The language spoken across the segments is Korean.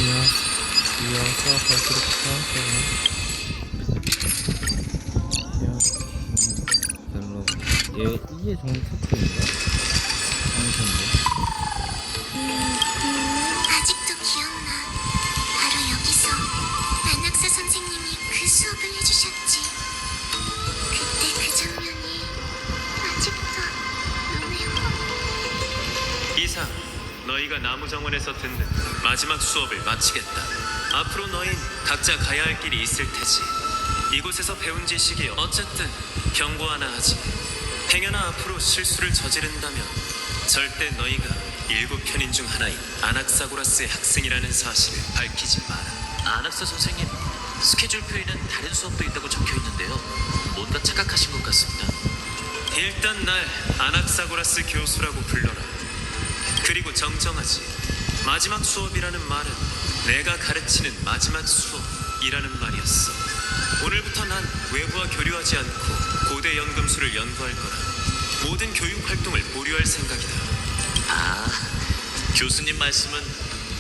이어서 발그룹부터 이게 정말 특징인가? 아직도 기억나. 바로 여기서 안학사 선생님이 그 수업을 해주셨지. 그때 그 장면이 아직도 눈에 확. 이상, 너희가 나무정원에서 듣는 마지막 수업을 마치겠다. 앞으로 너흰 각자 가야 할 길이 있을 테지. 이곳에서 배운 지식이 어쨌든 경고 하나 하지. 행여나 앞으로 실수를 저지른다면 절대 너희가 7편인 중 하나인 아낙사고라스의 학생이라는 사실을 밝히지 마라. 안학사 선생님, 스케줄표에는 다른 수업도 있다고 적혀 있는데요. 뭔가 착각하신 것 같습니다. 일단 날 아낙사고라스 교수라고 불러라. 그리고 정정하지. 마지막 수업이라는 말은 내가 가르치는 마지막 수업이라는 말이었어. 오늘부터 난 외부와 교류하지 않고 고대 연금술을 연구할 거라. 모든 교육 활동을 보류할 생각이다. 아, 교수님 말씀은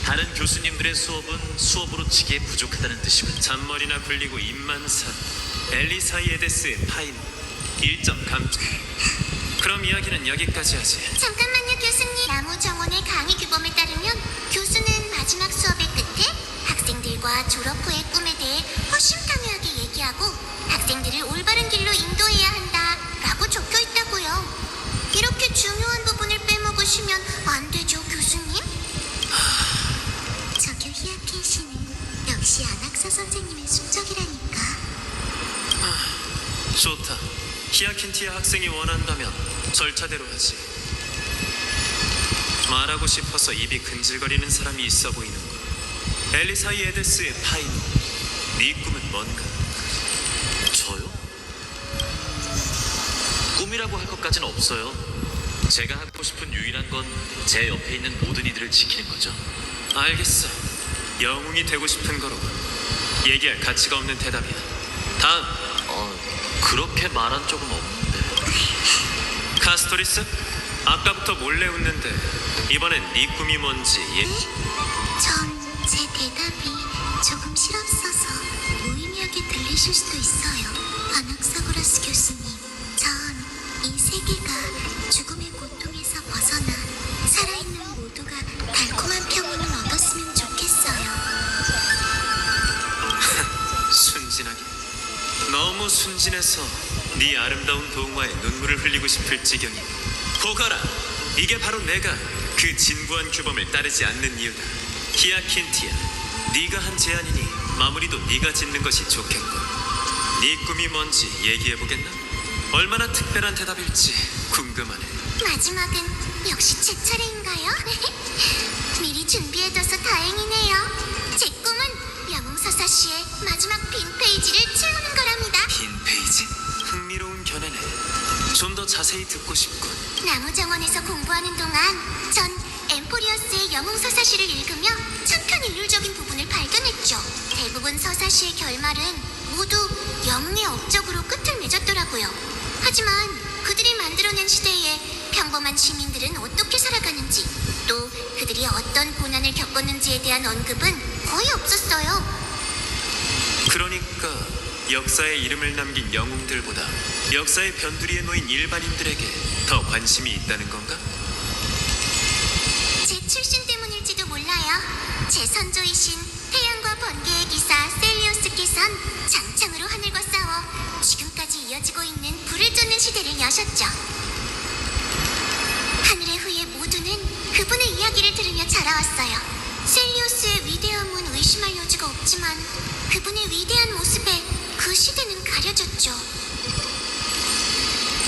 다른 교수님들의 수업은 수업으로 치기에 부족하다는 뜻이군. 잔머리나 굴리고 입만 산 엘리사이에데스의 파인 1점 감점. 그럼 이야기는 여기까지 하지. 잠깐만요, 교수님. 나무정원의 강의 규범에 따르면 교수는 마지막 수업의 끝에 학생들과 졸업 후의 꿈에 대해 허심탄회하게 얘기하고 학생들을 올바른 길로 인도해야 한다라고 적혀 있다고요. 이렇게 중요한 부분을 빼먹으시면 안 되죠, 교수님? 저교 히아킨 씨는 역시 안학사 선생님의 숙적이라니까. 좋다. 히아킨티아 학생이 원한다면 절차대로 하지. 말하고 싶어서 입이 근질거리는 사람이 있어 보이는군. 엘리사이에데스의 파이노, 네 꿈은 뭔가? 저요? 꿈이라고 할 것까지는 없어요. 제가 하고 싶은 유일한 건 제 옆에 있는 모든 이들을 지키는 거죠. 알겠어. 영웅이 되고 싶은 거로 얘기할 가치가 없는 대답이야. 다음. 그렇게 말한 적은 없는데. 카스토리스? 아까부터 몰래 웃는데 이번엔 네 꿈이 뭔지 전 제 대답이 조금 실없어서 무의미하게 들리실 수도 있어요. 아낙사고라스 교수님, 전 이 세계가 죽음의 고통에서 벗어나 살아있는 모두가 달콤한 평온을 얻었으면 좋겠어요. 순진하게. 너무 순진해서 네 아름다운 동화에 눈물을 흘리고 싶을 지경이. 보거라, 이게 바로 내가 그 진부한 규범을 따르지 않는 이유다. 히아킨티아, 네가 한 제안이니 마무리도 네가 짓는 것이 좋겠군. 네 꿈이 뭔지 얘기해보겠나? 얼마나 특별한 대답일지 궁금하네. 마지막은 역시 제 차례인가요? 미리 준비해둬서 다행이네요. 제 꿈은 영웅서사시의 마지막 빈 페이지를 채우는 거랍니다. 빈 페이지? 흥미로운 견해네. 좀 더 자세히 듣고 싶군. 나무정원에서 공부하는 동안 전 엠포리어스의 영웅서사시를 읽으며 천편일률적인 부분을 발견했죠. 대부분 서사시의 결말은 모두 영웅의 업적으로 끝을 맺었더라고요. 하지만 그들이 만들어낸 시대에 평범한 시민들은 어떻게 살아가는지, 또 그들이 어떤 고난을 겪었는지에 대한 언급은 거의 없었어요. 그러니까 역사에 이름을 남긴 영웅들보다 역사의 변두리에 놓인 일반인들에게 더 관심이 있다는 건가? 제 출신 때문일지도 몰라요. 제 선조이신 태양과 번개의 기사 셀리오스께선 장창으로 하늘과 싸워 지금까지 이어지고 있는 불을 쫓는 시대를 여셨죠. 하늘의 후예 모두는 그분의 이야기를 들으며 자라왔어요. 셀리오스의 위대함은 의심할 여지가 없지만 그분의 위대한 모습에 그 시대는 가려졌죠.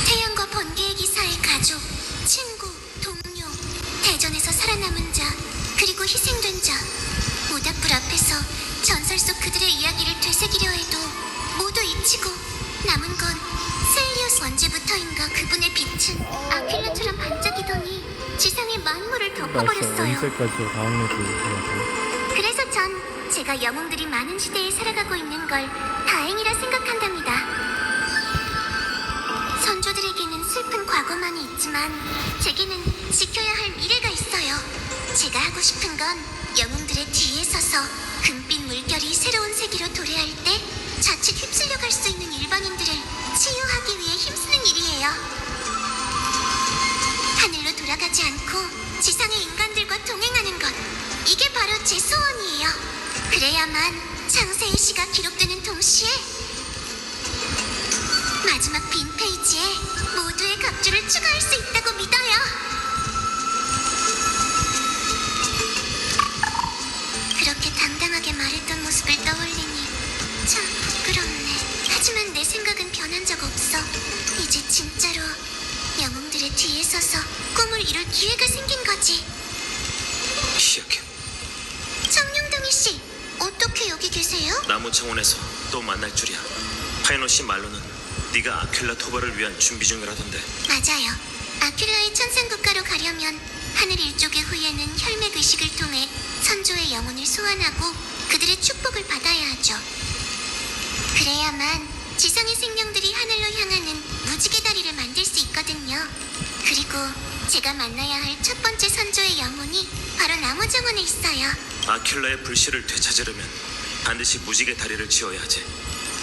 태양과 번개의 기사의 가족, 친구, 동료, 대전에서 살아남은 자, 그리고 희생된 자, 모닥불 앞에서 전설 속 그들의 이야기를 되새기려 해도 모두 잊히고 남은 건 셀리오스. 언제부터인가 그분의 빛은 아킬라처럼 반짝이더니 지상의 만물을 덮어버렸어요. 연세까지 다음에도 그래서 전 제가 영웅들이 많은 시대에 살아가고 있는 걸 다행이라 생각한답니다. 선조들에게는 슬픈 과거만이 있지만 제게는 지켜야 할 미래가 있어요. 제가 하고 싶은 건 영웅들의 뒤에 서서 자칫 휩쓸려 갈 수 있는 일반인들을 치유하기 위해 힘쓰는 일이에요. 하늘로 돌아가지 않고 지상의 인간들과 동행하는 것, 이게 바로 제 소원이에요. 그래야만 창세의 시가 기록되는 동시에 마지막 빈 페이지에 모두의 각주를 추가할 수 있다고 믿어요. 그렇게 당당하게 말했던 모습을 떠올리니 참 부끄럽네. 하지만 내 생각은 변한 적 없어. 이제 진짜로 영웅들의 뒤에 서서 꿈을 이룰 기회가 생긴 거지. 시작해. 청룡동이 씨, 어떻게 여기 계세요? 나무 청원에서 또 만날 줄이야. 파이노 씨 말로는 네가 아큘라 토벌을 위한 준비 중이라던데. 맞아요. 아큘라의 천상국가로 가려면 하늘 일족의 후예는 혈맥 의식을 통해 선조의 영혼을 소환하고 그들의 축복을 받아야 하죠. 그래야만 지상의 생명들이 하늘로 향하는 무지개 다리를 만들 수 있거든요. 그리고 제가 만나야 할 첫 번째 선조의 영혼이 바로 나무 정원에 있어요. 아큘라의 불씨를 되찾으려면 반드시 무지개 다리를 지어야 하지.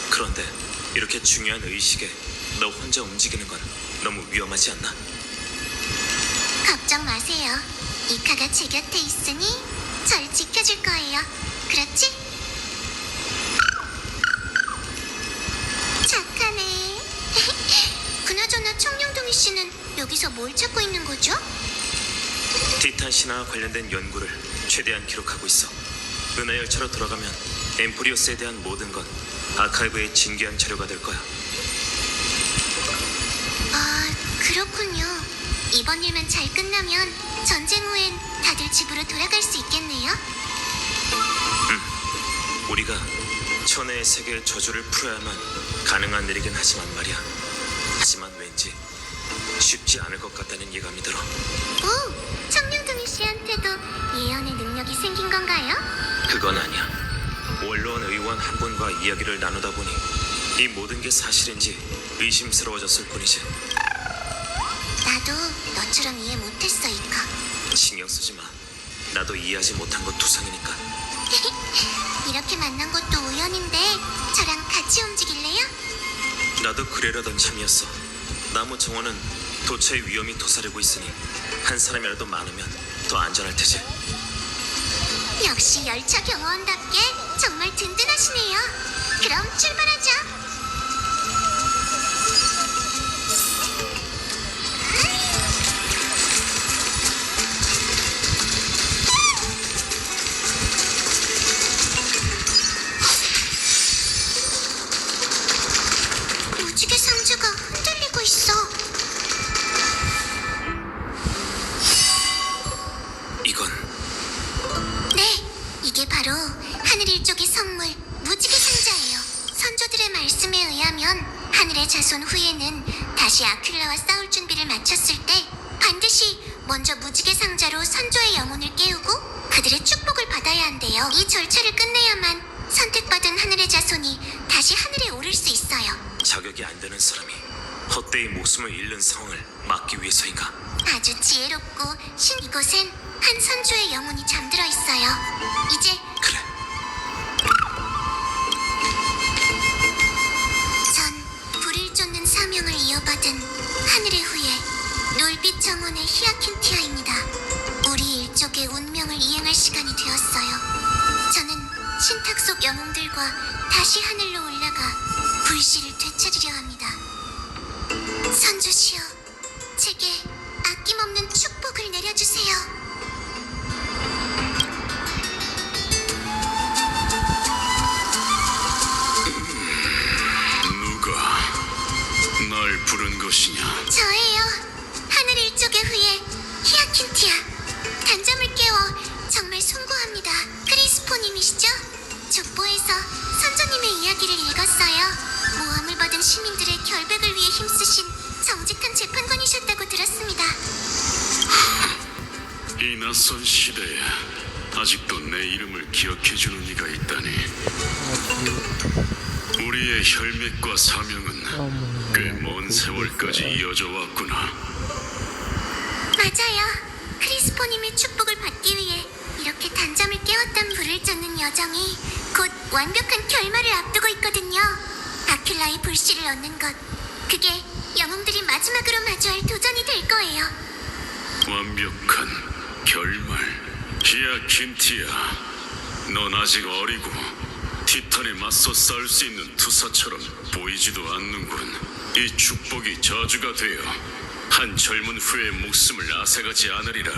그런데 이렇게 중요한 의식에 너 혼자 움직이는 건 너무 위험하지 않나? 걱정 마세요. 이카가 제 곁에 있으니 절 지켜줄 거예요. 그렇지? 착하네. 그나저나 청룡동이 씨는 여기서 뭘 찾고 있는 거죠? 티탄 신화와 관련된 연구를 최대한 기록하고 있어. 은하열차로 돌아가면 엠포리오스에 대한 모든 건 아카이브의 진귀한 자료가 될 거야. 아, 그렇군요. 이번 일만 잘 끝나면 전쟁 후엔 다들 집으로 돌아갈 수 있겠네요. 우리가 천혜의 세계의 저주를 풀어야만 가능한 일이긴 하지만 말이야. 하지만 왠지 쉽지 않을 것 같다는 예감이 들어. 오, 청룡동이 씨한테도 예언의 능력이 생긴 건가요? 그건 아니야. 원로원 의원 한 분과 이야기를 나누다 보니 이 모든 게 사실인지 의심스러워졌을 뿐이지. 나도 너처럼 이해 못했어, 이카. 신경 쓰지 마. 나도 이해하지 못한 것 투성이니까. 이렇게 만난 것도 우연인데 저랑 같이 움직일래요? 나도 그래려던 참이었어. 나무 정원은 도처의 위험이 도사리고 있으니 한 사람이라도 많으면 더 안전할 테지. 역시 열차 경호원답게 정말 든든하시네요. 그럼 출발하자. 무지개 상자가 흔들리고 있어. 이건 네, 이게 바로 하늘 일족의 선물 무지개 상자예요. 선조들의 말씀에 의하면 하늘의 자손 후예는 다시 아큘라와 싸울 준비를 마쳤을 때 반드시 먼저 무지개 상자로 선조의 영혼을 깨우고 그들의 축복을 받아야 한대요. 이 절차를 끝내야만 선택받은 하늘의 자손이 다시 하늘에 오를 수 있어요. 자격이 안 되는 사람이 헛되이 목숨을 잃는 상황을 막기 위해서인가? 아주 지혜롭고 이곳엔 한 선조의 영혼이 잠들어 있어요. 이제 그래. 전 불을 쫓는 사명을 이어받은 하늘의 후예 놀빛 정원의 히아킨티아입니다. 우리 일족의 운명을 이행할 시간이 되었어요. 저는 신탁 속 영웅들과 다시 하늘로 올라가 불씨를 되찾으려 합니다. 선조시여, 제게 아낌없는 축복을 내려주세요. 누가 날 부른 것이냐? 저예요. 하늘 일족의 후예 히아킨티아. 단잠을 깨워 정말 송구합니다. 크리스포님이시죠? 족보에서 선조님의 이야기를 읽었어요. 모함을 받은 시민들의 결백을 위해 힘쓰신 정직한 재판관이셨다고 들었습니다. 이 낯선 시대에 아직도 내 이름을 기억해주는 이가 있다니. 우리의 혈맥과 사명은 꽤 먼 세월까지 이어져 왔구나. 맞아요. 크리스포님의 축복을 받기 위해 이렇게 단잠을 깨웠던 불을 쫓는 여정이 곧 완벽한 결말을 앞두고 있거든요. 아킬라의 불씨를 얻는 것, 그게 영웅들이 마지막으로 마주할 도전이 될 거예요. 완벽한 결말. 히야 킨티야, 넌 아직 어리고 티탄에 맞서 싸울 수 있는 투사처럼 보이지도 않는군. 이 축복이 저주가 되어 한 젊은 후의 목숨을 앗아가지 않으리라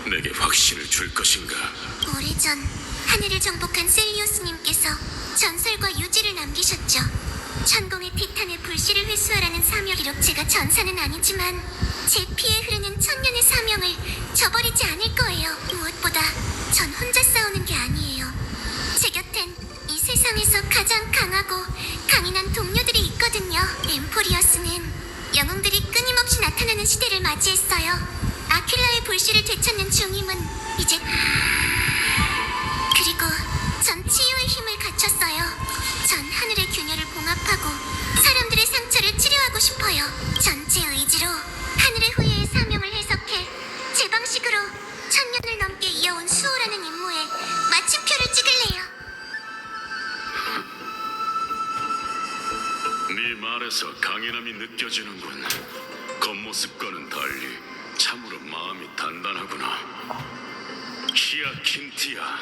내게 확신을 줄 것인가? 오래전 하늘을 정복한 셀리오스님께서 전설과 유지를 남기셨죠. 천공의 티탄의 불씨를 회수하라는 사명으로 제가 전사는 아니지만 제 피에 흐르는 천년의 사명을 저버리지 않을 거예요. 무엇보다 전 혼자 싸우는 게 아니에요. 제 곁엔 이 세상에서 가장 강하고 강인한 동료들이 있거든요. 엠포리어스는 영웅들이 끊임없이 나타나는 시대를 맞이했어요. 아킬라의 불씨를 되찾는 중임은 이제 그리고 전 치유의 힘을 갖췄어요. 전 하늘의 균열을 봉합하고 사람들의 상처를 치료하고 싶어요. 전체 의지로 하늘의 후예의 사명을 해석해 제 방식으로 천년을 넘게 이어온 수호라는 임무에 마침표를 찍을래요. 네 말에서 강인함이 느껴지는군. 겉모습과는 달리 참으로 마음이 단단하구나. 히야 킨티야,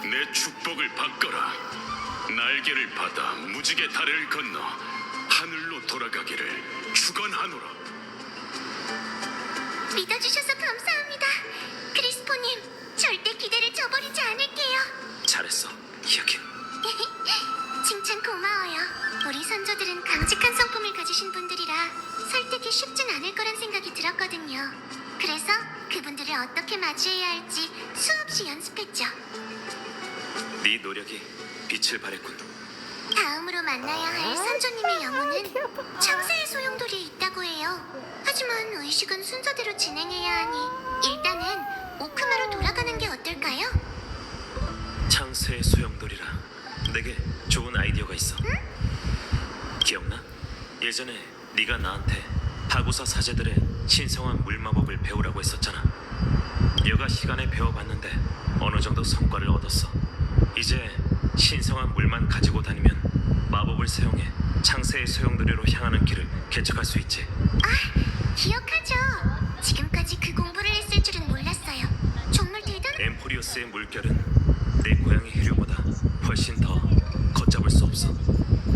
내 축복을 받거라. 날개를 받아 무지개 다리를 건너 하늘로 돌아가기를 축원하노라. 믿어주셔서 감사합니다. 크리스포님, 절대 기대를 저버리지 않을게요. 잘했어, 히야킨. 칭찬 고마워요. 우리 선조들은 강직한 성품을 가지신 분들이라 설득이 쉽진 않을 거란 생각이 들었거든요. 그래서 그분들을 어떻게 마주해야 할지 수없이 연습했죠. 네 노력이 빛을 발했군. 다음으로 만나야 할 선조님의 영혼은 창세의 소용돌이에 있다고 해요. 하지만 의식은 순서대로 진행해야 하니 일단은 오크마로 돌아가는 게 어떨까요? 창세의 소용돌이라. 내게 좋은 아이디어가 있어. 기억나? 예전에 네가 나한테 파고사 사제들의 신성한 물마법을 배우라고 했었잖아. 여가 시간에 배워봤는데 어느 정도 성과를 얻었어. 이제 신성한 물만 가지고 다니면 마법을 사용해 창세의 소용돌이로 향하는 길을 개척할 수 있지. 아, 기억하죠. 지금까지 그 공부를 했을 줄은 몰랐어요. 정말 엠포리오스의 물결은 내 고향의 해류보다 훨씬 더 걷잡을 수 없어.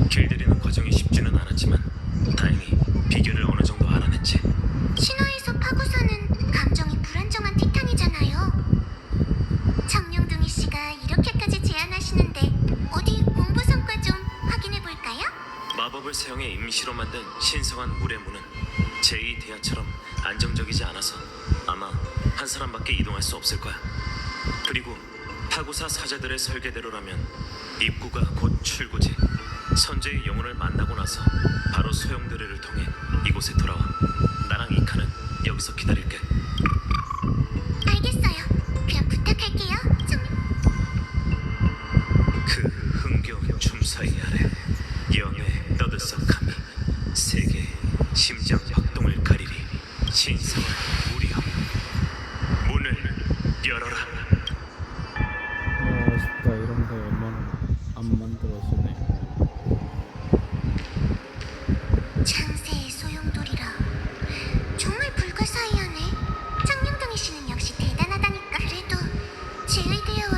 길들이는 과정이 쉽지는 않았지만 다행히 비결을 어느 정도 알아냈지. 신화에서 파고사는 감정이 불안정한 티탄이잖아요. 정룡둥이 씨가 이렇게까지 제안하시는데 어디 공부 성과 좀 확인해 볼까요? 마법을 사용해 임시로 만든 신성한 물의 문은 제2대야처럼 안정적이지 않아서 아마 한 사람밖에 이동할 수 없을 거야. 그리고 파고사 사제들의 설계대로라면 입구가 곧 출구지. 선제의 영혼을 만나고 나서 바로 소용돌이를 통해 이곳에 돌아와. 나랑 이카는 여기서 기다릴게. 알겠어요. 그럼 부탁할게요. 그 흥겨운 춤사위 아래 영의 떠들썩함이 세계의 심장 박동을 가리리. 신성한 무리여, 문을 열어라. 아쉽다. 이런 거 웬만하면 안 만들어주네. 창세의 소용돌이라. 정말 불가사의하네. 청룡둥이 씨는 역시 대단하다니까. 그래도 제 의대와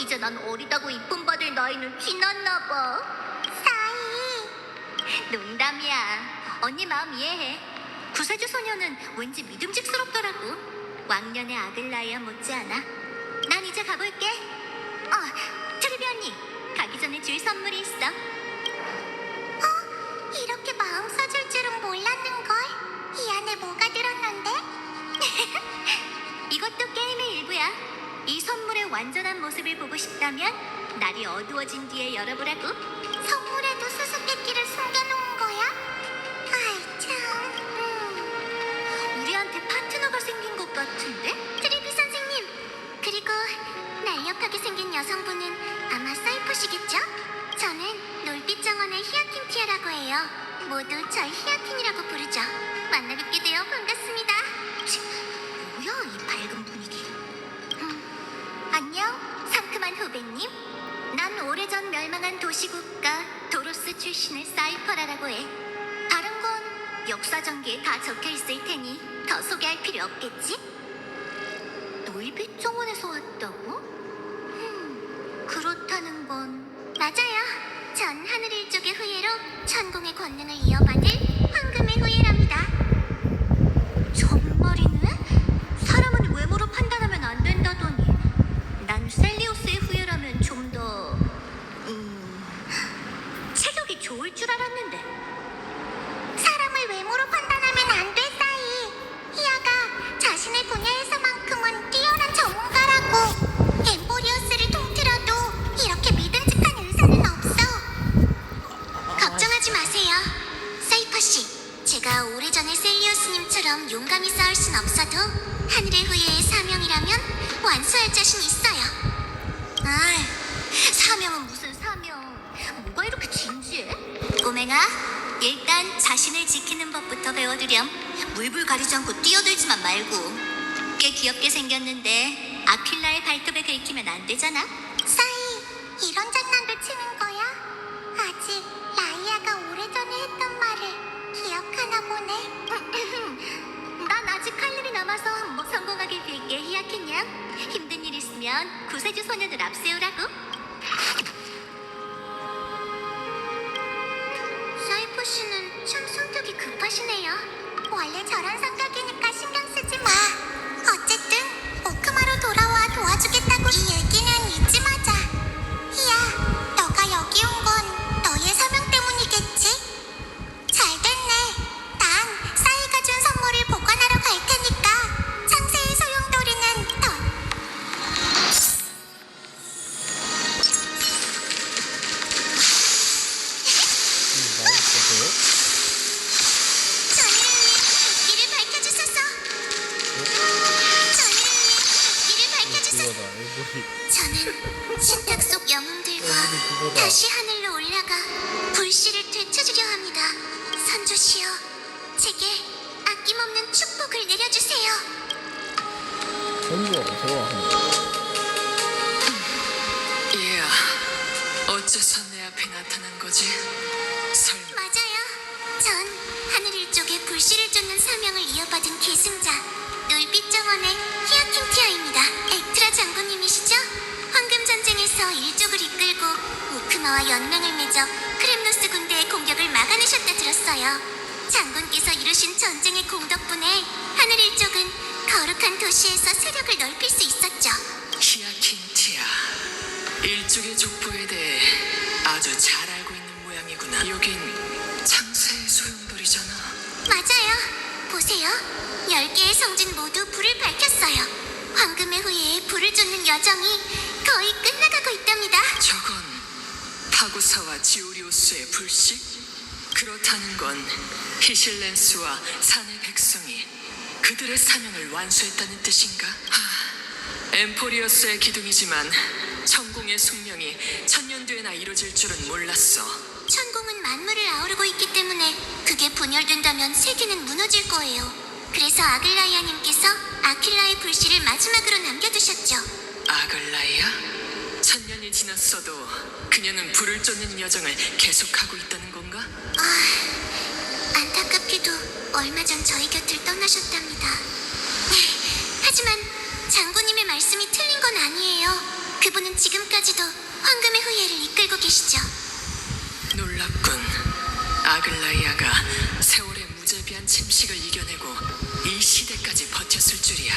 이제 난 어리다고 이쁨 받을 나이는 지났나 봐. 사이. 농담이야. 언니 마음 이해해. 구세주 소녀는 왠지 믿음직스럽더라고. 왕년의 아글라이아 못지않아. 난 이제 가볼게. 트리비 언니, 가기 전에 줄 선물이 있어. 이렇게 마음 써줄 줄은 몰랐는걸. 이 안에 뭐가 들었는데? 이것도 게임의 일부야. 이 선물의 완전한 모습을 보고 싶다면 날이 어두워진 뒤에 열어보라고. 선물에도 수수께끼를 숨겨놓은 거야? 아이 참. 우리한테 파트너가 생긴 것 같은데? 트리비 선생님, 그리고 날렵하게 생긴 여성분은 아마 사이퍼시겠죠? 저는 놀빛 정원의 히아틴티아라고 해요. 모두 절 히아틴이라고 부르죠. 만나 뵙게 되어 반갑습니다. 뭐야 이 밝은 분위기. 안녕, 상큼한 후배님. 난 오래전 멸망한 도시국가 도로스 출신의 사이퍼라라고 해. 다른 건 역사 전기에 다 적혀 있을 테니 더 소개할 필요 없겠지? 놀빛 정원에서 왔다고? 그렇다는 건 맞아요. 전 하늘 일족의 후예로 천공의 권능을 이어받을 황금의 후예랍니다. 정말이네? 사람은 외모로 판단하면 안 된다더니 난 셀리오스의 후예라면 좀 더 체격이 좋을 줄 알았는데. 사람을 외모로 판단하면 안 돼, 사이. 히아가 자신의 분야에서만큼은 뛰어난 전문가라고. 엠포리어스를 통틀어도 이렇게 믿음직한 의사는 없어. 걱정하지 마세요, 사이퍼 씨. 제가 오래전에 셀리오스님처럼 용감히 싸울 순 없어도 하늘의 후예의 사명이라면 완수할 자신 있어요. 사명은 무슨 사명? 뭐가 이렇게 진지해? 꼬맹아, 일단 자신을 지키는 법부터 배워두렴. 물불 가리지 않고 뛰어들지만 말고. 꽤 귀엽게 생겼는데 아킬라의 발톱에 긁히면 안 되잖아. 사이, 이런 장난도 치는 거야? 아직 라이아가 오래전에 했던 말을 기억하나 보네. 난 아직 할 일이 남아서 뭐 성공하길 빌게, 히아킨 양. 힘든 일 있으면 구세주 소년을 앞세우라고. 사이퍼 씨는 참 성격이 급하시네요. 원래 저런 성격이니까 신경 쓰지 마. 어쨌든 오크마로 돌아와 도와주겠다고 이 얘기는 잊지 마자. 히야, 너가 여기 온 건 너의 사명 때문이겠지? 잘 됐네. 난 사이가 준 선물을 보관하러 갈 테니까 상세히 소용돌이는 더. 나오셨어요? 저는 미를 밝혀주소서. 저는 미를 밝혀주소서. 그거다, 에보리. 저는 신탁 속 영웅들과 그거다. 다시 하늘로 올라가 불씨를 되찾으려 합니다. 선조시여, 제게 아낌없는 축복을 내려주세요. 선수가 좋아. 얘야, 어째서 내 앞에 나타난 거지? 설마 맞아요. 전 하늘 일족의 불씨를 쫓는 사명을 이어받은 계승자 놀빛 정원의 히아킨티아입니다. 엑트라 장군님이시죠? 황금 전쟁에서 일족을 이끌고 오크마와 연맹을 맺어 크렘노스 군대의 공격을 막아내셨다 들었어요. 장군께서 이루신 전쟁의 공 덕분에 하늘 일족은 거룩한 도시에서 세력을 넓힐 수 있었죠. 히아킨티아, 일족의 족보에 대해 아주 잘 알고 있는 모양이구나. 여긴 창세의 소용돌이잖아. 맞아요. 보세요. 10개의 성진 모두 불을 밝혔어요. 황금의 후예에 불을 쫓는 여정이 거의 끝나가고 있답니다. 저건 파구사와 지오리오스의 불씨? 그렇다는 건 히실렌스와 산의 백성이 그들의 사명을 완수했다는 뜻인가? 엠포리어스의 기둥이지만 천공의 숙명이 천년 뒤에나 이루어질 줄은 몰랐어. 천공은 만물을 아우르고 있기 때문에 그게 분열된다면 세계는 무너질 거예요. 그래서 아글라이아님께서 아킬라의 불씨를 마지막으로 남겨두셨죠. 아글라이아? 천년이 지났어도 그녀는 불을 쫓는 여정을 계속하고 있다는 건가? 안타깝게도 얼마 전 저희 곁을 떠나셨답니다. 하지만 장군님의 말씀이 틀린 건 아니에요. 그분은 지금까지도 황금의 후예를 이끌고 계시죠. 놀랍군. 아글라이아가 세월의 무자비한 침식을 이겨내고 이 시대까지 버텼을 줄이야.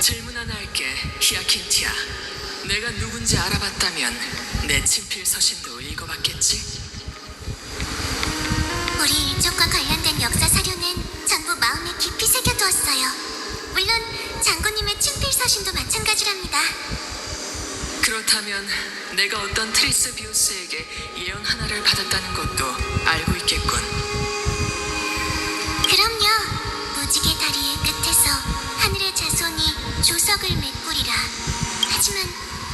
질문 하나 할게, 히아킨티아. 내가 누군지 알아봤다면 내 친필 서신도 읽어봤겠지? 우리 일족과 관련된 역사 사료는 전부 마음에 깊이 새겨두었어요. 물론 장군님의 친필 서신도 마찬가지랍니다. 그렇다면 내가 어떤 트리스 비우스에게 예언 하나를 받았다는 것도 알고 있겠군. 그럼요. 무지개 다리의 끝에서 하늘의 자손이 조석을 메꾸리라. 하지만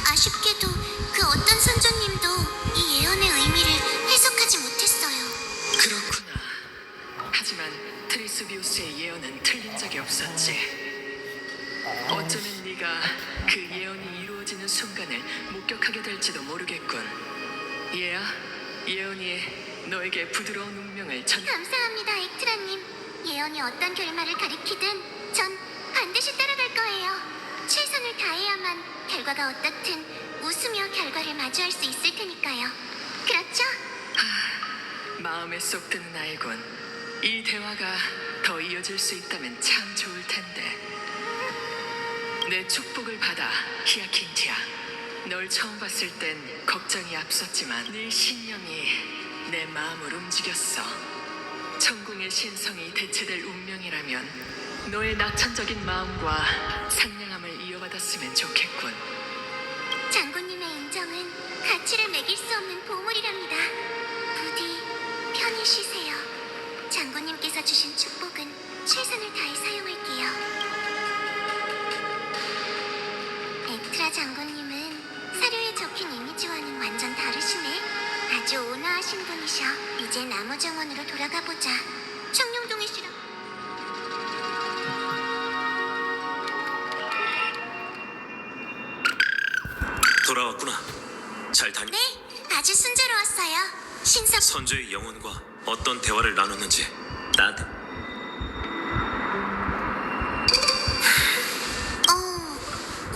아쉽게도 그 어떤 선조님도 이 예언의 의미를 해석하지 못했어요. 그렇구나. 하지만 트리스 비우스의 예언은 틀린 적이 없었지. 어쩌면 네가 그 예언이 이루어지는 순간을 목격하게 될지도 모르겠군. 얘야, 예언이 너에게 부드러운 운명을 감사합니다, 엑트라님. 예언이 어떤 결말을 가리키든 전 반드시 따라갈 거예요. 최선을 다해야만 결과가 어떻든 웃으며 결과를 마주할 수 있을 테니까요. 그렇죠? 마음에 쏙 드는 아이군. 이 대화가 더 이어질 수 있다면 참 좋을 텐데. 내 축복을 받아, 히아킨티아. 널 처음 봤을 땐 걱정이 앞섰지만 네 신념이 내 마음을 움직였어. 천궁의 신성이 대체될 운명이라면 너의 낙천적인 마음과 상냥함을 이어받았으면 좋겠군. 장군님의 인정은 가치를 매길 수 없는 보물이랍니다. 부디 편히 쉬세요. 장군님께서 주신 축복은 최선을 다해 사용할게요. 엑트라 장군님은 사료에 적힌 이미지와는 완전 다르시네. 아주 온화하신 분이셔. 이제 나무 정원으로 돌아가 보자. 청룡동에 씨랑 돌아왔구나. 잘 다녀. 네, 아주 순조로웠어요. 신석 선조의 영혼과 어떤 대화를 나눴는지 나한테.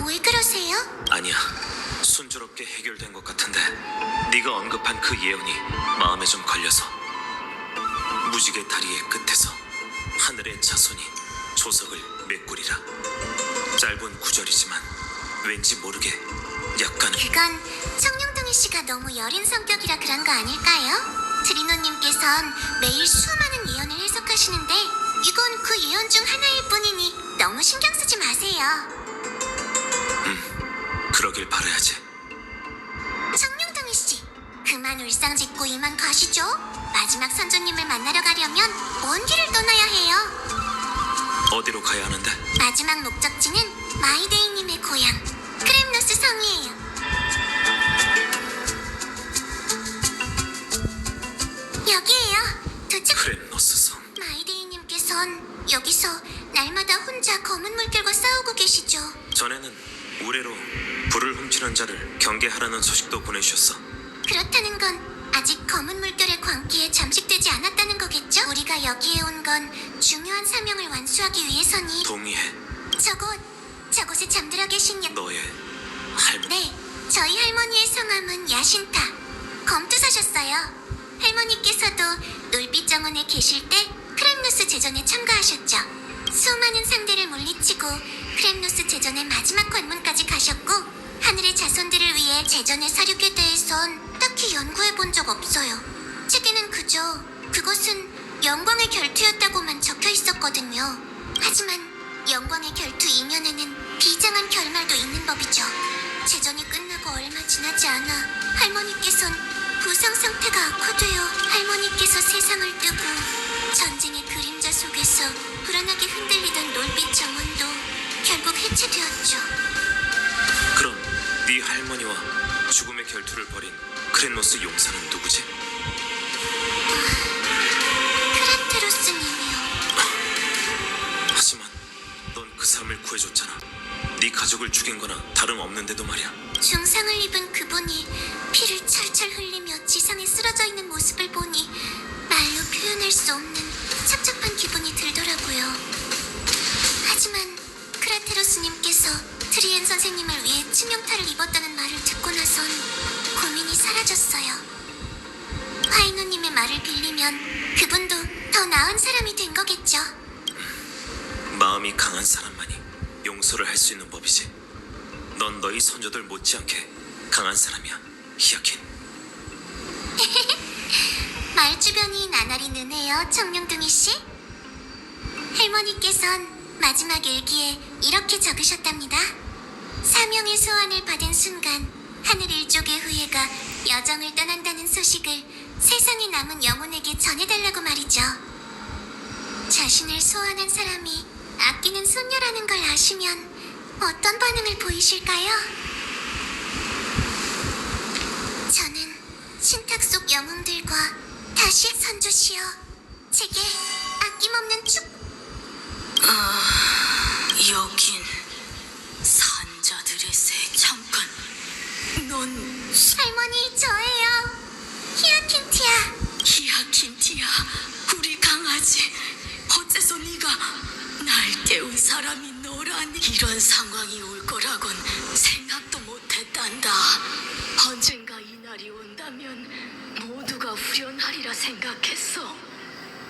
왜 그러세요? 아니야. 순조롭게 해결된 것 같은데 네가 언급한 그 예언이 마음에 좀 걸려서. 무지개 다리의 끝에서 하늘의 자손이 조석을 메꾸리라. 짧은 구절이지만 왠지 모르게 약간 그건 청룡동희 씨가 너무 여린 성격이라 그런 거 아닐까요? 트리노님께선 매일 수많은 예언을 해석하시는데 이건 그 예언 중 하나일 뿐이니 너무 신경 쓰지 마세요. 그러길 바라야지. 청룡동희 씨, 그만 울상 짓고 이만 가시죠. 마지막 선조님을 만나러 가려면 먼 길을 떠나야 해요. 어디로 가야 하는데? 마지막 목적지는 마이데이님의 고향 크렘노스 성이에요. 여기에요. 도착. 크렘노스 성. 마이데이님께선 여기서 날마다 혼자 검은 물결과 싸우고 계시죠. 전에는 우레로 불을 훔치는 자를 경계하라는 소식도 보내주셨어. 그렇다는 건 아직 검은 물결의 광기에 잠식되지 않았다는 거겠죠? 우리가 여기에 온 건 중요한 사명을 완수하기 위해서니. 동의해. 저곳에 잠들어 계신 너의 할머니. 네, 저희 할머니의 성함은 야신타. 검투사셨어요. 할머니께서도 놀빛 정원에 계실 때 크렘노스 제전에 참가하셨죠. 수많은 상대를 물리치고 크렘노스 제전의 마지막 관문까지 가셨고 하늘의 자손들을 위해 제전의 사륙에 대해선 딱히 연구해 본 적 없어요. 책에는 그저 그것은 영광의 결투였다고만 적혀 있었거든요. 하지만 영광의 결투 이면에는 비장한 결말도 있는 법이죠. 제전이 끝나고 얼마 지나지 않아 할머니께선 부상 상태가 악화되어 할머니께서 세상을 뜨고 전쟁의 그림자 속에서 불안하게 흔들리던 놀빛 정원도 결국 해체되었죠. 그럼 네 할머니와 죽음의 결투를 벌인 크렘노스 용사는 누구지? 크라테로스님이요. 하지만 넌 그 사람을 구해줬잖아. 네 가족을 죽인 거나 다름없는데도 말이야. 중상을 입은 그분이 피를 철철 흘리며 지상에 쓰러져 있는 모습을 보니 말로 표현할 수 없는 찹찹한 기분이 들더라고요. 하지만 크라테로스님께서 트리엔 선생님을 위해 치명타를 입었다는 말을 듣고 나선 고민이 사라졌어요. 화이노님의 말을 빌리면 그분도 더 나은 사람이 된 거겠죠. 마음이 강한 사람만이 용서를 할 수 있는 법이지. 넌 너희 선조들 못지않게 강한 사람이야, 히야킨. 말주변이 나날이 느네요, 청룡둥이 씨. 할머니께선 마지막 일기에 이렇게 적으셨답니다. 사명의 소환을 받은 순간 하늘 일족의 후예가 여정을 떠난다는 소식을 세상에 남은 영혼에게 전해달라고 말이죠. 자신을 소환한 사람이 아끼는 손녀라는 걸 아시면 어떤 반응을 보이실까요? 저는 신탁 속 영웅들과 다시 선조시여 제게 아낌없는 여긴 산자들의 새. 잠깐, 넌 할머니 저예요. 히아킨티아. 히아킨티야, 우리 강아지. 어째서 네가 날 깨운 사람이 너라니. 이런 상황이 올 거라곤 생각도 못했단다. 언젠가 이 날이 온다면 모두가 후련하리라 생각했어.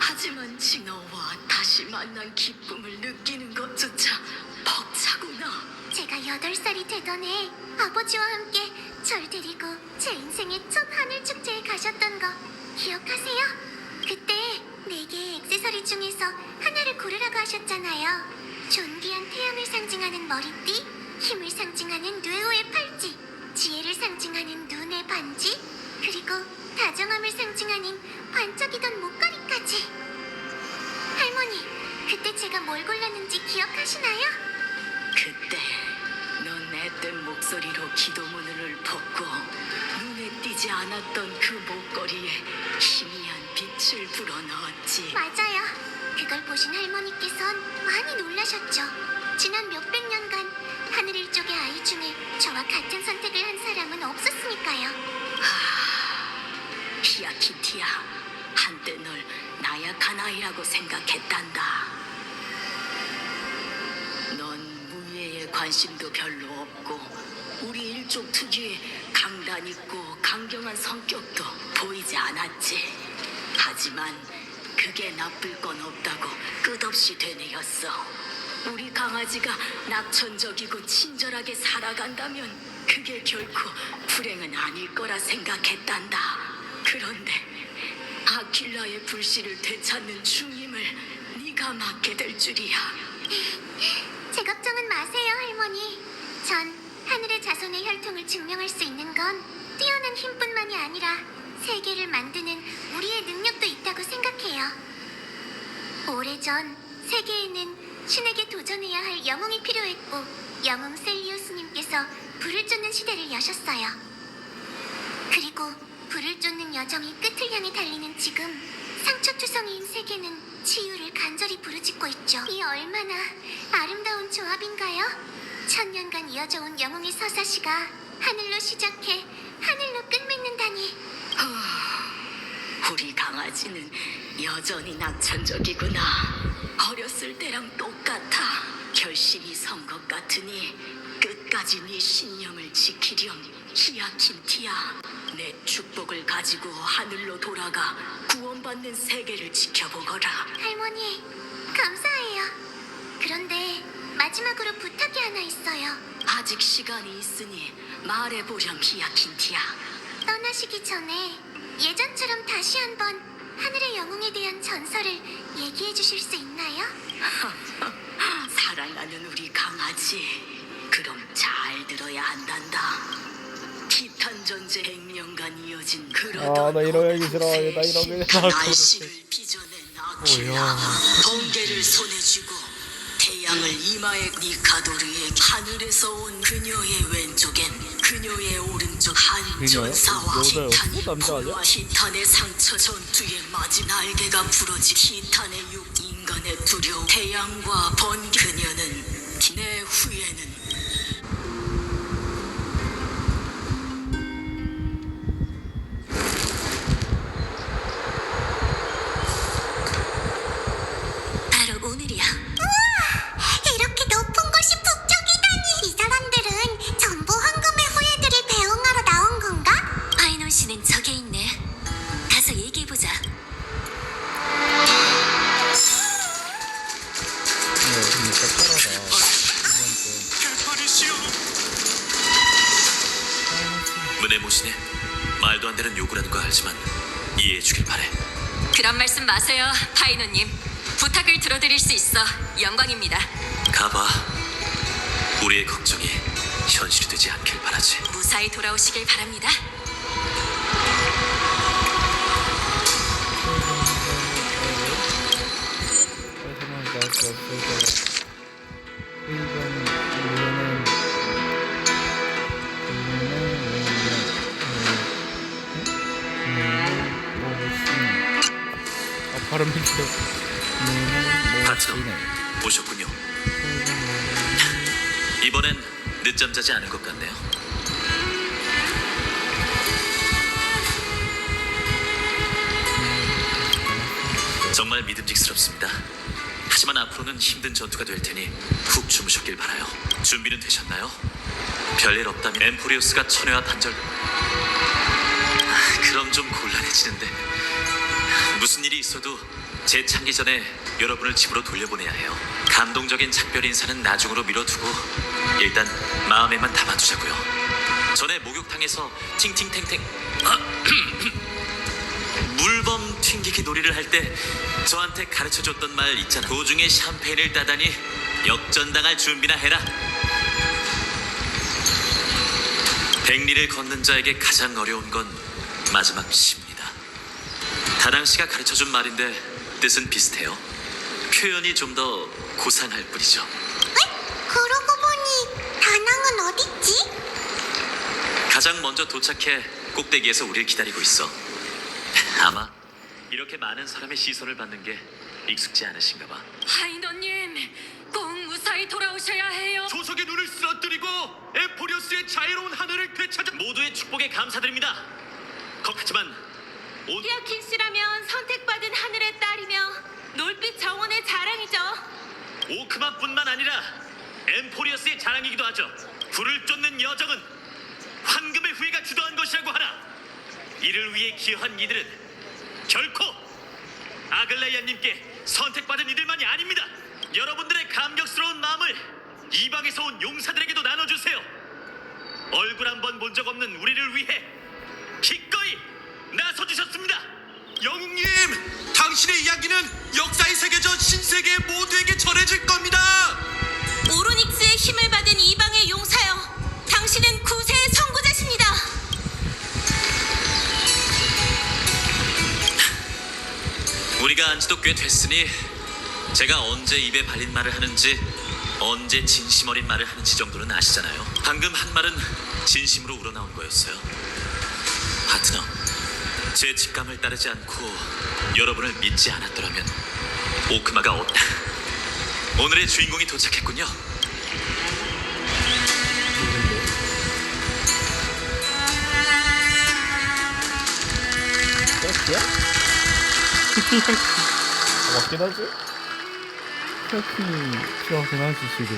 하지만 너와 다시 만난 기쁨을 느끼는 것조차 벅차구나. 제가 8살이 되던 해 아버지와 함께 절 데리고 제 인생의 첫 하늘 축제에 가셨던 거 기억하세요? 그때 4개의 액세서리 중에서 하나를 고르라고 하셨잖아요. 존귀한 태양을 상징하는 머리띠, 힘을 상징하는 뇌호의 팔찌, 지혜를 상징하는 눈의 반지, 그리고 다정함을 상징하는 반짝이던 목걸이까지. 할머니, 그때 제가 뭘 골랐는지 기억하시나요? 그때 넌 앳된 목소리로 기도문을 벗고 눈에 띄지 않았던 그 목걸이에 희미한 빛을 불어넣었지. 맞아요. 그걸 보신 할머니께선 많이 놀라셨죠. 지난 몇백 년간 하늘 일족의 아이 중에 저와 같은 선택을 한 사람은 없었으니까요. 히아키티야, 한때 널 나약한 아이라고 생각했단다. 넌 무예에 관심도 별로 없고 우리 일족 특유의 강단 있고 강경한 성격도 보이지 않았지. 하지만 그게 나쁠 건 없다고 끝없이 되뇌었어. 우리 강아지가 낙천적이고 친절하게 살아간다면 그게 결코 불행은 아닐 거라 생각했단다. 그런데 아킬라의 불씨를 되찾는 중임을 네가 맡게 될 줄이야. 제 걱정은 마세요, 할머니. 전 하늘의 자손의 혈통을 증명할 수 있는 건 뛰어난 힘뿐만이 아니라 세계를 만드는 우리의 능력도 있다고 생각해요. 오래전 세계에는 신에게 도전해야 할 영웅이 필요했고 영웅 셀리우스님께서 불을 쫓는 시대를 여셨어요. 그리고 불을 쫓는 여정이 끝을 향해 달리는 지금 상처투성이인 세계는 치유를 간절히 부르짖고 있죠. 이 얼마나 아름다운 조합인가요? 천년간 이어져온 영웅의 서사시가 하늘로 시작해 하늘로 끝맺는다니. 우리 강아지는 여전히 낙천적이구나. 어렸을 때랑 똑같아. 결심이 선 것 같으니 끝까지 네 신념을 지키렴. 히아킨티야, 내 축복을 가지고 하늘로 돌아가 구원받는 세계를 지켜보거라. 할머니, 감사해요. 그런데 마지막으로 부탁이 하나 있어요. 아직 시간이 있으니 말해보렴, 히아킨티야. 떠나시기 전에 예전처럼 다시 한번 하늘의 영웅에 대한 전설을 얘기해 주실 수 있나요? 사랑하는 우리 강아지, 그럼 잘 들어야 한단다. 티탄 전쟁 100년간 이어진 그러던 나 이런 거 하기 싫어. 후세의 나 이런 거 심판 나올 것 날씨를 빚어낸 아킬라. 번개를 손에 쥐고 태양을 이마에 니카도르의 하늘에서 온 그녀의 왼쪽엔 그녀의 오른쪽 한 그녀요? 전사와 여자요? 티탄이 남자 아니야? 불과 티탄의 상처 전투에 맞은 날개가 부러진 티탄의 육 인간의 두려움 태양과 번개. 그녀는 내 후예는 바로 오늘이야. 우와! 이렇게 높은 곳이 북쪽이다니. 이 사람 모신에 말도 안 되는 요구라는 거 알지만 이해해 주길 바래. 그런 말씀 마세요, 파이노님. 부탁을 들어드릴 수 있어 영광입니다. 가봐. 우리의 걱정이 현실이 되지 않길 바라지. 무사히 돌아오시길 바랍니다. 하지만 나올 수 없어서 이거는 발음 비슷해. 파트너 오셨군요. 이번엔 늦잠 자지 않은 것 같네요. 정말 믿음직스럽습니다. 하지만 앞으로는 힘든 전투가 될 테니 훅 주무셨길 바라요. 준비는 되셨나요? 별일 없다면 엠포리오스가 천회와 단절. 그럼 좀 곤란해지는데 무슨 일이 있어도 재창기 전에 여러분을 집으로 돌려보내야 해요. 감동적인 작별 인사는 나중으로 미뤄두고 일단 마음에만 담아두자고요. 전에 목욕탕에서 팅팅탱탱 물범 튕기기 놀이를 할 때 저한테 가르쳐줬던 말 있잖아. 도중에 샴페인을 따다니 역전당할 준비나 해라. 백리를 걷는 자에게 가장 어려운 건 마지막 시입니다. 다당씨가 가르쳐준 말인데 뜻은 비슷해요. 표현이 좀 더 고상할 뿐이죠. 그러고 보니 다낭은 어딨지? 가장 먼저 도착해 꼭대기에서 우리를 기다리고 있어. 아마 이렇게 많은 사람의 시선을 받는 게 익숙지 않으신가 봐. 파이노님, 꼭 무사히 돌아오셔야 해요. 조석의 눈을 쓰러뜨리고 엠포리오스의 자유로운 하늘을 되찾은 모두의 축복에 감사드립니다. 하지만 히아킨 씨라면 선택받은 하늘의 딸이며 놀빛 정원의 자랑이죠. 오크만뿐만 아니라 엠포리오스의 자랑이기도 하죠. 불을 쫓는 여정은 황금의 후예가 주도한 것이라고 하나 이를 위해 기여한 이들은 결코 아글레이아님께 선택받은 이들만이 아닙니다. 여러분들의 감격스러운 마음을 이방에서 온 용사들에게도 나눠주세요. 얼굴 한번 본 적 없는 우리를 위해 기꺼이 나서주셨습니다. 영웅님, 당신의 이야기는 역사에 새겨져 신세계 모두에게 전해질 겁니다. 오로닉스의 힘을 받은 이방의 용사여, 당신은 구세의 선구자십니다. 우리가 안지도 꽤 됐으니 제가 언제 입에 발린 말을 하는지 언제 진심 어린 말을 하는지 정도는 아시잖아요. 방금 한 말은 진심으로 우러나온 거였어요. 파트너, 제 직감을 따르지 않고 여러분을 믿지 않았더라면 오크마가 없다. 오늘의 주인공이 도착했군요. 끝이야? 맞긴 하지? 그렇게 필요하긴 하지 지금.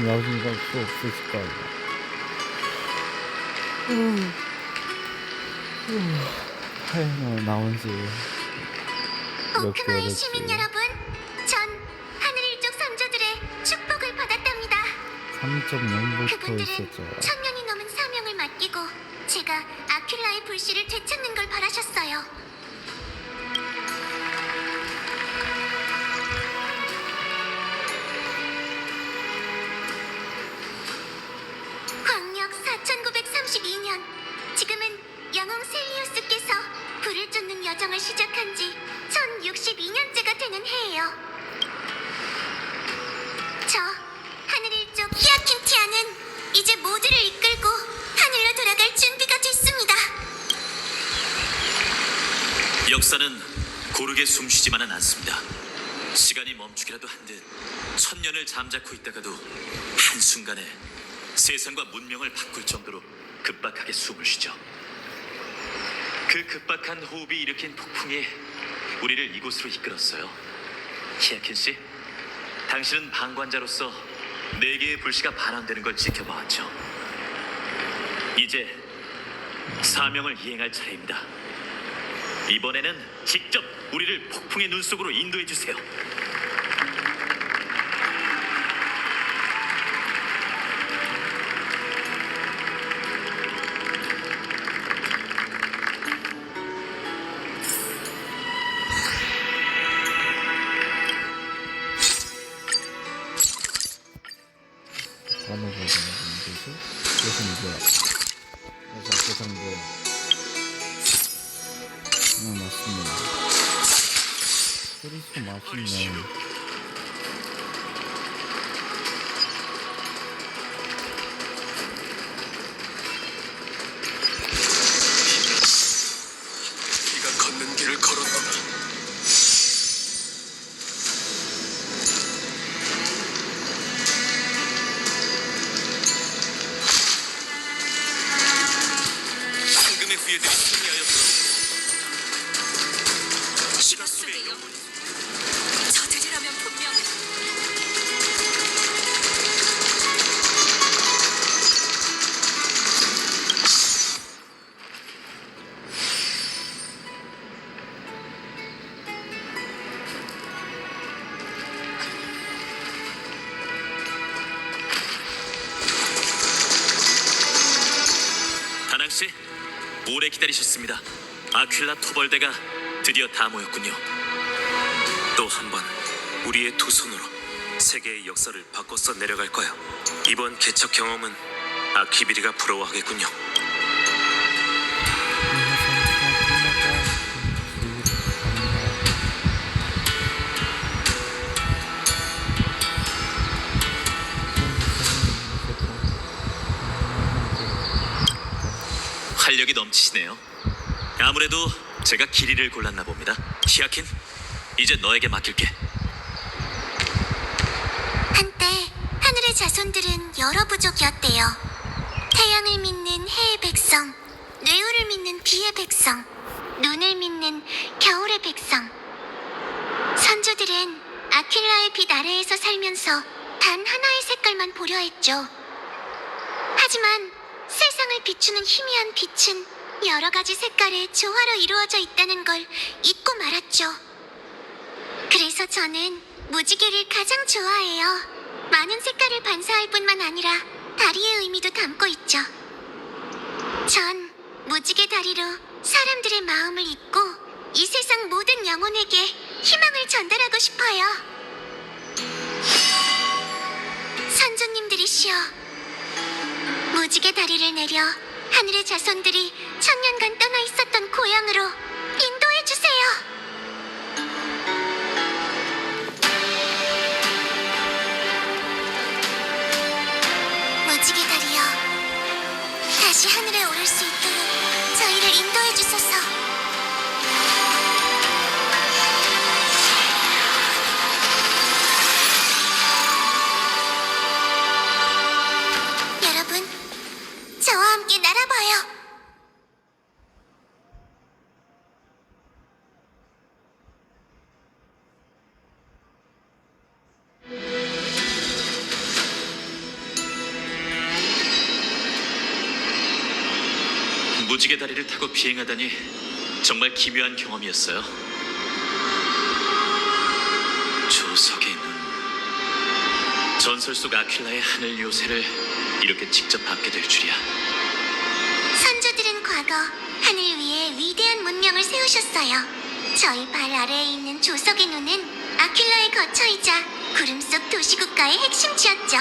나중에 필요 없으실 거 아니야. 파이널 나온 지 몇 개월 오크마의 됐지. 시민 여러분, 전 하늘 일족 선조들의 축복을 받았답니다. 3.0부터 그분들은 있었죠. 1000년이 넘은 사명을 맡기고 제가 아큘라의 불씨를 되찾는 걸 바라셨어요. 광역 4932년, 지금은 영웅 셀리우스께서 불을 쫓는 여정을 시작한 지 1062년째가 되는 해예요. 저 하늘일족 히아킨티아는 이제 모두를 이끌고 하늘로 돌아갈 준비가 됐습니다. 역사는 고르게 숨쉬지만은 않습니다. 시간이 멈추기라도 한 듯 1000년을 잠자코 있다가도 한순간에 세상과 문명을 바꿀 정도로 급박하게 숨을 쉬죠. 그 급박한 호흡이 일으킨 폭풍이 우리를 이곳으로 이끌었어요. 히아킨 씨, 당신은 방관자로서 4개의 불씨가 반환되는 걸 지켜봐왔죠. 이제 사명을 이행할 차례입니다. 이번에는 직접 우리를 폭풍의 눈 속으로 인도해 주세요. 계산 뭐야? 계산 뭐야? 맛있네. 소리소 맛있네. 네가 걷는 길을 걸었노라. 상금의 후예들이 승리하여 돌아오고 시간 속의 영혼이 저들이라면 분명 다낭 씨, 오래 기다리셨습니다. 아퀼라 토벌대가 드디어 다 모였군요. 또 한 번 우리의 두 손으로 세계의 역사를 바꿔 써 내려갈 거야. 이번 개척 경험은 아키비리가 부러워하겠군요. 활력이 넘치시네요. 아무래도 제가 길이를 골랐나 봅니다. 히아킨, 이제 너에게 맡길게. 한때 하늘의 자손들은 여러 부족이었대요. 태양을 믿는 해의 백성, 뇌우를 믿는 비의 백성, 눈을 믿는 겨울의 백성. 선조들은 아퀼라의 빛 아래에서 살면서 단 하나의 색깔만 보려 했죠. 하지만 세상을 비추는 희미한 빛은 여러 가지 색깔의 조화로 이루어져 있다는 걸 잊고 말았죠. 그래서 저는 무지개를 가장 좋아해요. 많은 색깔을 반사할 뿐만 아니라 다리의 의미도 담고 있죠. 전 무지개 다리로 사람들의 마음을 읽고 이 세상 모든 영혼에게 희망을 전달하고 싶어요. 선조님들이시여, 무지개 다리를 내려 하늘의 자손들이 천년간 떠나 있었던 고향으로 인도해 주세요. 무지개 다리여, 다시 하늘에 오를 수 있도록 저희를 인도해 주소서. 여러분, 저와 함께 날아봐요. 무지개 다리를 타고 비행하다니 정말 기묘한 경험이었어요. 조석의 눈, 전설 속 아퀼라의 하늘 요새를 이렇게 직접 밟게 될 줄이야. 선조들은 과거 하늘 위에 위대한 문명을 세우셨어요. 저희 발 아래에 있는 조석의 눈은 아퀼라의 거처이자 구름 속 도시국가의 핵심지였죠.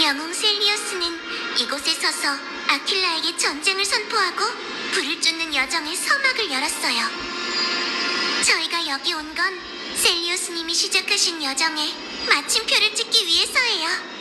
영웅 셀리오스는 이곳에 서서 아퀼라에게 전쟁을 선포하고 불을 쫓는 여정의 서막을 열었어요. 저희가 여기 온 건 셀리오스님이 시작하신 여정에 마침표를 찍기 위해서예요.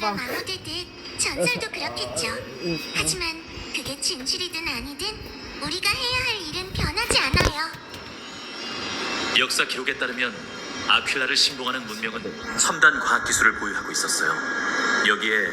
사람 아무데듯 전설도 그렇겠죠. 하지만 그게 진실이든 아니든 우리가 해야 할 일은 변하지 않아요. 역사 기록에 따르면 아퀴라를 신봉하는 문명은 첨단 과학 기술을 보유하고 있었어요. 여기에